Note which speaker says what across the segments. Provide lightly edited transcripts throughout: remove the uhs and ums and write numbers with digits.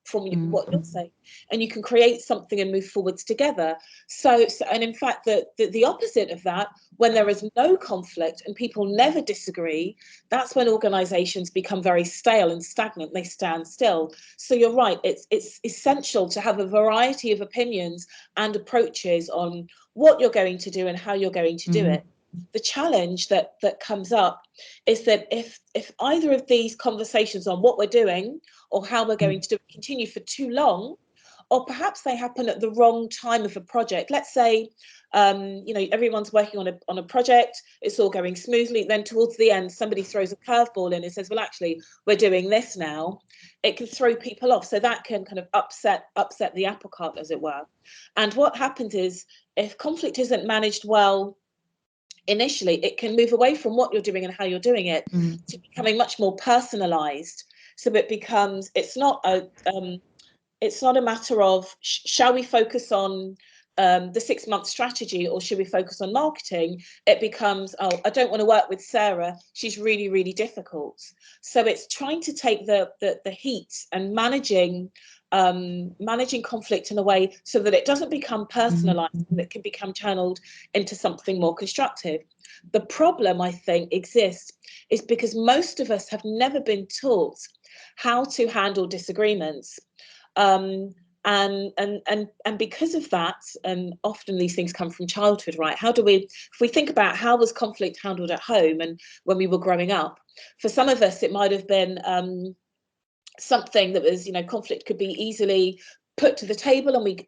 Speaker 1: from what you're saying, and you can create something and move forwards together. So and in fact, the opposite of that, when there is no conflict and people never disagree, that's when organizations become very stale and stagnant. They stand still. So you're right, it's essential to have a variety of opinions and approaches on what you're going to do and how you're going to do it. The challenge that comes up is that if either of these conversations on what we're doing or how we're going to do it continue for too long, or perhaps they happen at the wrong time of a project. Let's say, you know, everyone's working on a project, it's all going smoothly. Then towards the end, somebody throws a curveball in and says, well, actually, we're doing this now. It can throw people off. So that can kind of upset the apple cart, as it were. And what happens is, if conflict isn't managed well initially, it can move away from what you're doing and how you're doing it to becoming much more personalized. So it becomes, it's not a matter of shall we focus on the 6-month strategy or should we focus on marketing. It becomes, oh, I don't want to work with Sarah, she's really, really difficult. So it's trying to take the heat and managing conflict in a way so that it doesn't become personalized and it can become channeled into something more constructive. The problem, I think, exists is because most of us have never been taught how to handle disagreements. And because of that, and often these things come from childhood, right? How do we, if we think about how was conflict handled at home and when we were growing up, for some of us, it might have been something that was, you know, conflict could be easily put to the table and we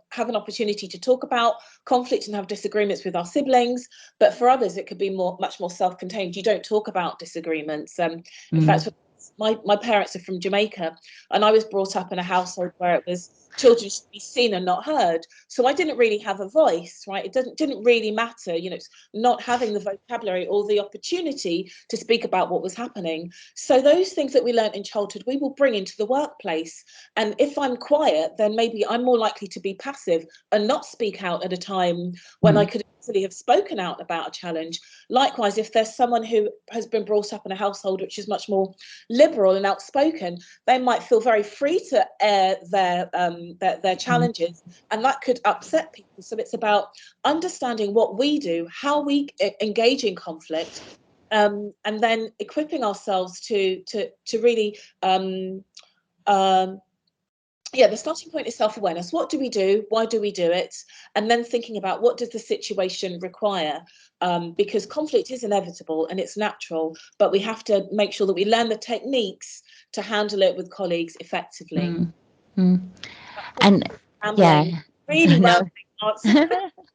Speaker 1: have an opportunity to talk about conflict and have disagreements with our siblings. But for others, it could be much more self-contained. You don't talk about disagreements. In fact, my parents are from Jamaica, and I was brought up in a household where it was children should be seen and not heard. So I didn't really have a voice, right? It didn't really matter, you know, it's not having the vocabulary or the opportunity to speak about what was happening. So those things that we learned in childhood, we will bring into the workplace. And if I'm quiet, then maybe I'm more likely to be passive and not speak out at a time when I could easily have spoken out about a challenge. Likewise, if there's someone who has been brought up in a household which is much more liberal and outspoken, they might feel very free to air their challenges, and that could upset people. So it's about understanding what we do, how we engage in conflict, and then equipping ourselves to really the starting point is self-awareness. What do we do? Why do we do it? And then thinking about what does the situation require? Because conflict is inevitable and it's natural, but we have to make sure that we learn the techniques to handle it with colleagues effectively.
Speaker 2: And yeah,
Speaker 1: really well.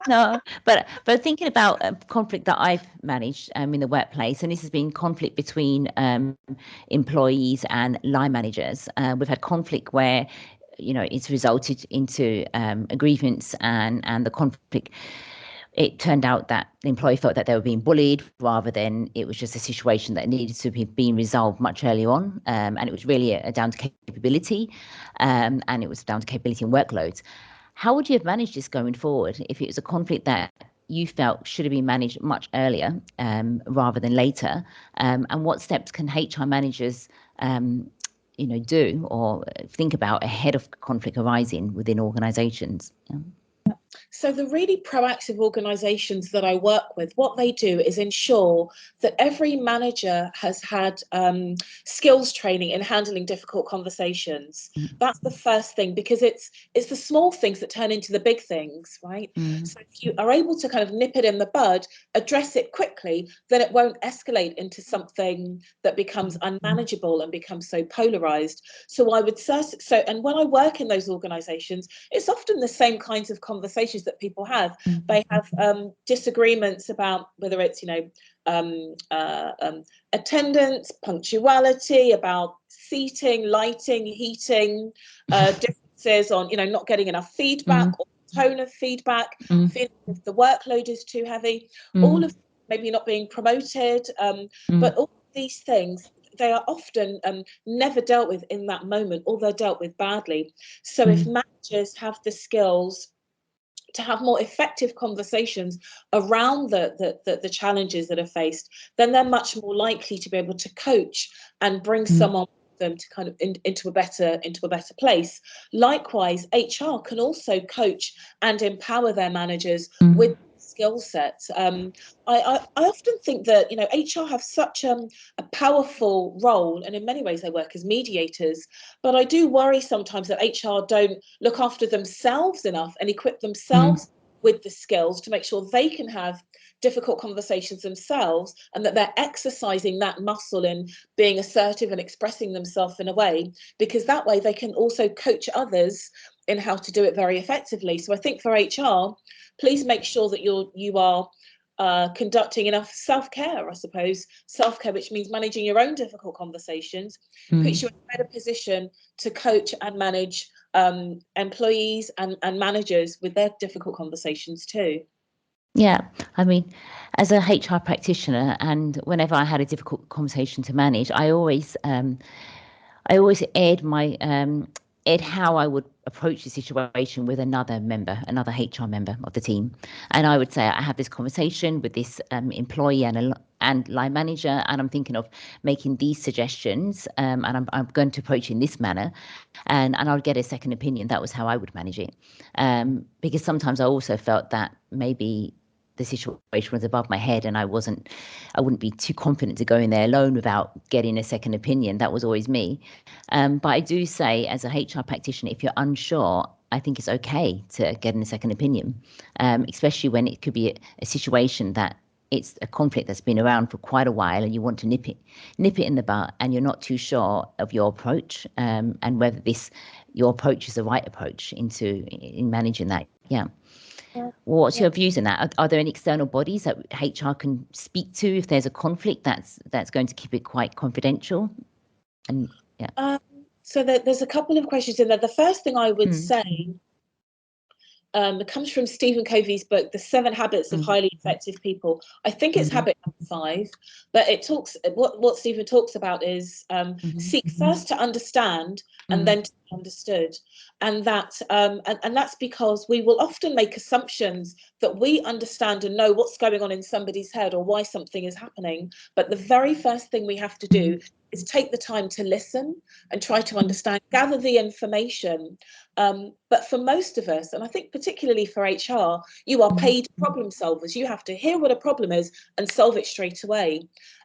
Speaker 2: No, but thinking about conflict that I've managed in the workplace, and this has been conflict between employees and line managers. We've had conflict where, you know, it's resulted into a grievance, and the conflict, it turned out that the employee felt that they were being bullied rather than it was just a situation that needed to be being resolved much earlier on. And it was really down to capability, and it was down to capability and workloads. How would you have managed this going forward if it was a conflict that you felt should have been managed much earlier rather than later? And what steps can HR managers do or think about ahead of conflict arising within organizations?
Speaker 1: So the really proactive organizations that I work with, what they do is ensure that every manager has had skills training in handling difficult conversations. That's the first thing, because it's the small things that turn into the big things, right? So if you are able to kind of nip it in the bud, address it quickly, then it won't escalate into something that becomes unmanageable and becomes so polarized. So I would and when I work in those organizations, it's often the same kinds of conversations that people have. They have disagreements about whether it's, attendance, punctuality, about seating, lighting, heating, differences on, not getting enough feedback or tone of feedback, feeling if the workload is too heavy, all of maybe not being promoted, but all these things, they are often never dealt with in that moment, or they're dealt with badly. So if managers have the skills to have more effective conversations around the challenges that are faced, then they're much more likely to be able to coach and bring someone them to kind of into a better place. Likewise, HR can also coach and empower their managers with skill sets. I often think that, you know, HR have such a powerful role, and in many ways they work as mediators, but I do worry sometimes that HR don't look after themselves enough and equip themselves with the skills to make sure they can have difficult conversations themselves, and that they're exercising that muscle in being assertive and expressing themselves in a way, because that way they can also coach others in how to do it very effectively. So I think for HR, please make sure that you are conducting enough self-care, I suppose. Self-care, which means managing your own difficult conversations, puts you in a better position to coach and manage employees and managers with their difficult conversations too.
Speaker 2: Yeah, I mean, as a HR practitioner, and whenever I had a difficult conversation to manage, I always aired how I would approach the situation with another HR member of the team. And I would say, I have this conversation with this employee and line manager, and I'm thinking of making these suggestions, and I'm going to approach in this manner, and I'll get a second opinion. That was how I would manage it. Because sometimes I also felt that maybe the situation was above my head, and I wouldn't be too confident to go in there alone without getting a second opinion. That was always me. But I do say, as a HR practitioner, if you're unsure, I think it's okay to get in a second opinion, especially when it could be a situation that it's a conflict that's been around for quite a while, and you want to nip it in the bud, and you're not too sure of your approach, and whether your approach is the right approach in managing that. Yeah. What's your views on that? Are there any external bodies that HR can speak to if there's a conflict that's going to keep it quite confidential? And yeah.
Speaker 1: So there's a couple of questions in there. The first thing I would say, it comes from Stephen Covey's book, The 7 Habits of Highly Effective People. I think it's habit number 5, but it talks, what Stephen talks about is seek first to understand and then to be understood. And that's because we will often make assumptions that we understand and know what's going on in somebody's head or why something is happening. But the very first thing we have to do is take the time to listen and try to understand, gather the information. But for most of us, and I think particularly for HR, you are paid problem solvers. You have to hear what a problem is and solve it straight away.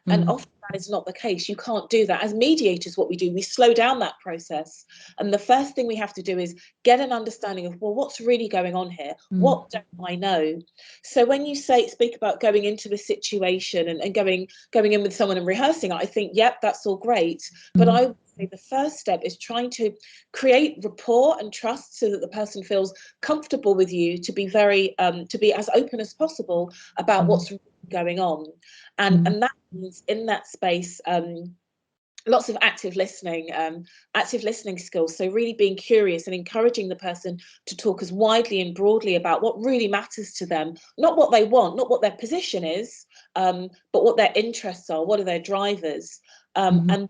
Speaker 1: And often that is not the case. You can't do that. As mediators, what we do, we slow down that process. And the first thing we have to do is get an understanding of, well, what's really going on here? What don't I know? So when you speak about going into a situation and going in with someone and rehearsing, I think, yep, that's all great. But I would say the first step is trying to create rapport and trust so that the person feels comfortable with you, to be to be as open as possible about what's really going on. And that means in that space, lots of active listening skills. So really being curious and encouraging the person to talk as widely and broadly about what really matters to them, not what they want, not what their position is, but what their interests are, what are their drivers. And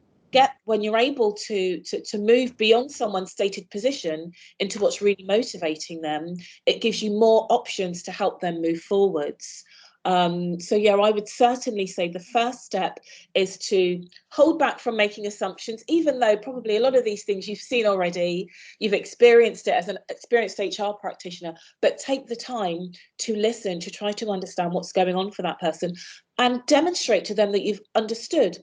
Speaker 1: when you're able to move beyond someone's stated position into what's really motivating them, it gives you more options to help them move forwards. So yeah, I would certainly say the first step is to hold back from making assumptions, even though probably a lot of these things you've seen already, you've experienced it as an experienced HR practitioner, but take the time to listen, to try to understand what's going on for that person and demonstrate to them that you've understood.